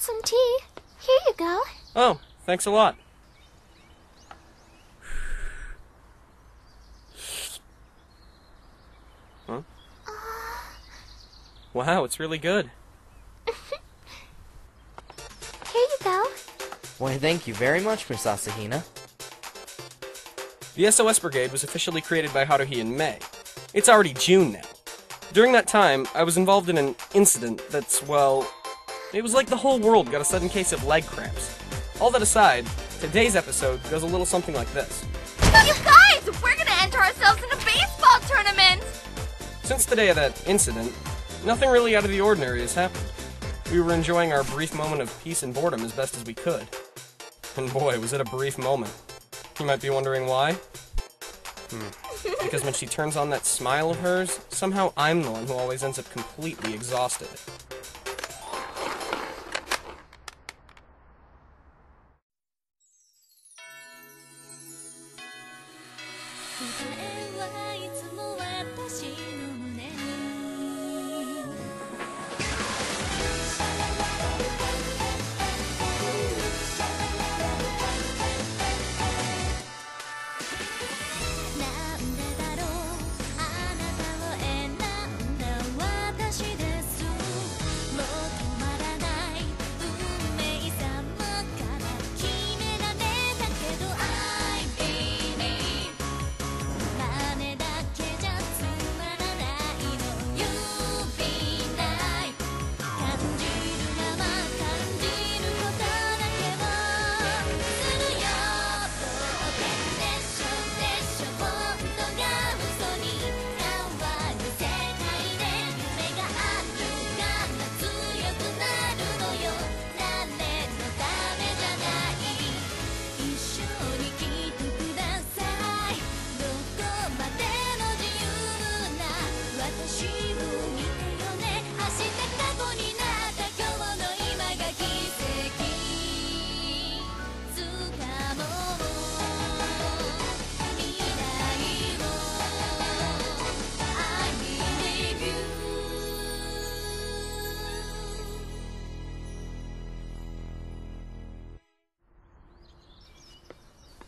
some tea. Here you go. Oh, thanks a lot. Huh? Wow, it's really good. Here you go. Why, thank you very much, Miss Asahina. The SOS Brigade was officially created by Haruhi in May. It's already June now. During that time, I was involved in an incident that's, well, it was like the whole world got a sudden case of leg cramps. All that aside, today's episode goes a little something like this. You guys, we're gonna enter ourselves in a baseball tournament! Since the day of that incident, nothing really out of the ordinary has happened. We were enjoying our brief moment of peace and boredom as best as we could. And boy, was it a brief moment. You might be wondering why? Because when she turns on that smile of hers, somehow I'm the one who always ends up completely exhausted.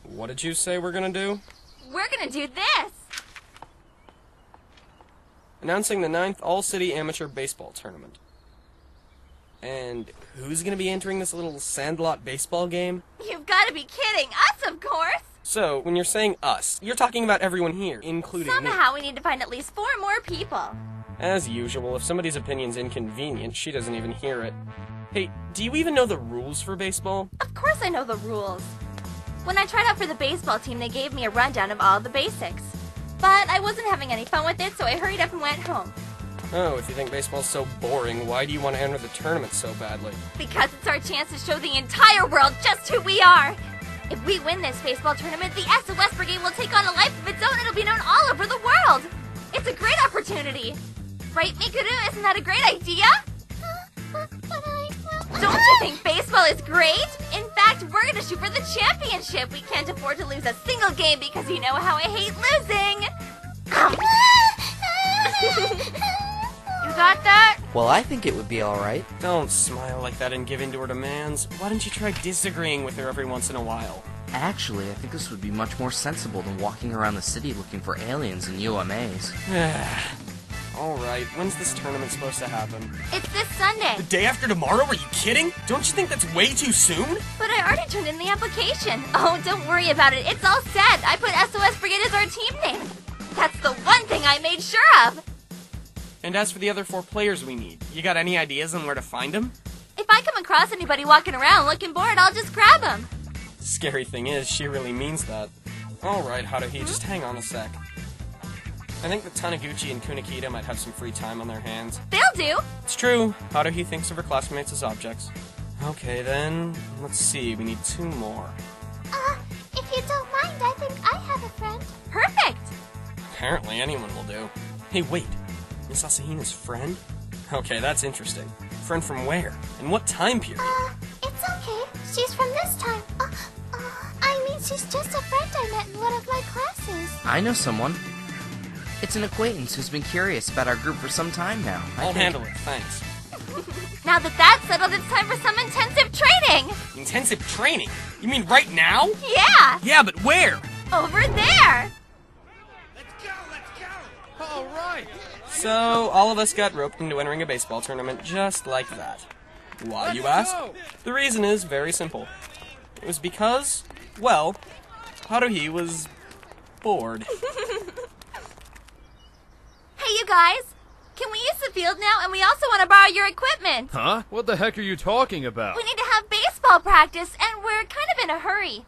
What did you say we're gonna do? We're gonna do this! Announcing the 9th All-City Amateur Baseball Tournament. And who's gonna be entering this little sandlot baseball game? You've gotta be kidding! Us, of course! So, when you're saying us, you're talking about everyone here, including me. Somehow we need to find at least 4 more people. As usual, if somebody's opinion's inconvenient, she doesn't even hear it. Hey, do you even know the rules for baseball? Of course I know the rules. When I tried out for the baseball team, they gave me a rundown of all the basics. But I wasn't having any fun with it, so I hurried up and went home. Oh, if you think baseball's so boring, why do you want to enter the tournament so badly? Because it's our chance to show the entire world just who we are! If we win this baseball tournament, the SOS Brigade will take on a life of its own and it'll be known all over the world! It's a great opportunity! Right, Mikuru? Isn't that a great idea? Don't you think baseball is great? In fact, we're gonna shoot for the championship! We can't afford to lose a single game because you know how I hate losing! You got that? Well, I think it would be alright. Don't smile like that and give in to her demands. Why don't you try disagreeing with her every once in a while? Actually, I think this would be much more sensible than walking around the city looking for aliens and UMAs. Alright, when's this tournament supposed to happen? It's this Sunday. The day after tomorrow? Are you kidding? Don't you think that's way too soon? But I already turned in the application. Oh, don't worry about it. It's all set. I put SOS Brigade as our team name. That's the one thing I made sure of. And as for the other 4 players we need, you got any ideas on where to find them? If I come across anybody walking around looking bored, I'll just grab them. Scary thing is, she really means that. Alright, Haruhi, just hang on a sec. I think that Taniguchi and Kunikita might have some free time on their hands. They'll do. It's true. Haruhi thinks of her classmates as objects. Okay, then. Let's see. We need 2 more. If you don't mind, I think I have a friend. Perfect. Apparently anyone will do. Hey, wait. Miss Asahina's friend? Okay, that's interesting. Friend from where? And what time period? It's okay. She's from this time. I mean, she's just a friend I met in one of my classes. I know someone. It's an acquaintance who's been curious about our group for some time now. I'll handle it, thanks. Now that that's settled, it's time for some intensive training. Intensive training? You mean right now? Yeah, Yeah, but where? over there. All right. So, all of us got roped into entering a baseball tournament just like that. Why, you ask? The reason is very simple. It was because, well, Haruhi was bored. Hey, you guys. Can we use the field now? And we also want to borrow your equipment. Huh? What the heck are you talking about? We need to have baseball practice, and we're kind of in a hurry.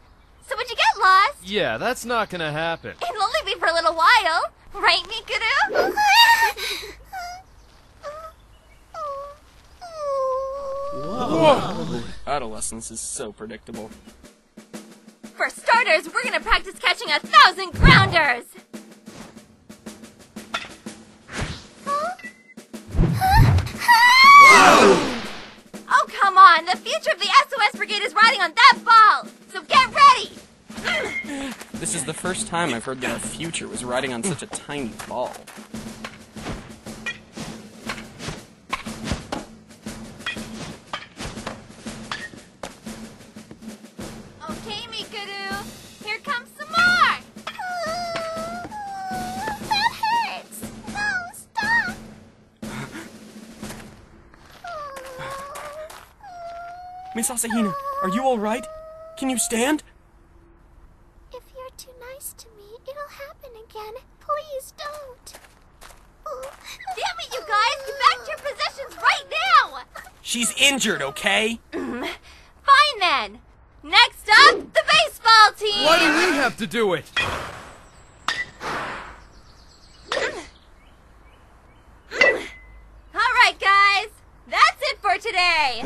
So would you get lost? Yeah, that's not gonna happen. It'll only be for a little while. Right, Mikuru? Whoa! Adolescence is so predictable. For starters, we're gonna practice catching 1,000 grounders. Oh, come on. The future of the SOS Brigade is riding on that ball. So get ready. This is the first time I've heard that our future was riding on such a tiny ball. Okay, Mikuru. Here comes some more. That hurts. No, stop. Miss Asahina, are you alright? Can you stand? If you're too nice to me, it'll happen again. Please don't. Damn it, you guys. Get back to your positions right now. She's injured, okay? Fine, then. Next up, the baseball team. Why do we have to do it? All right, guys. That's it for today.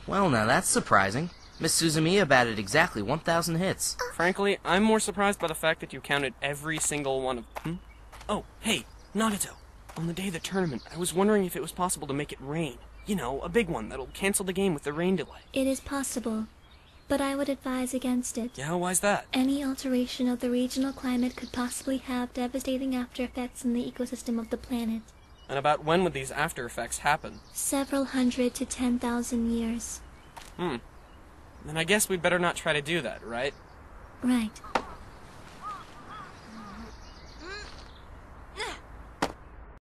Well, now that's surprising. Miss Suzumiya batted exactly 1,000 hits. Frankly, I'm more surprised by the fact that you counted every single one of... Oh, hey, Nagato. On the day of the tournament, I was wondering if it was possible to make it rain. You know, a big one that'll cancel the game with the rain delay. It is possible, but I would advise against it. Yeah, why's that? Any alteration of the regional climate could possibly have devastating after effects in the ecosystem of the planet. And about when would these after effects happen? Several hundred to 10,000 years. Then I guess we'd better not try to do that, right? Right.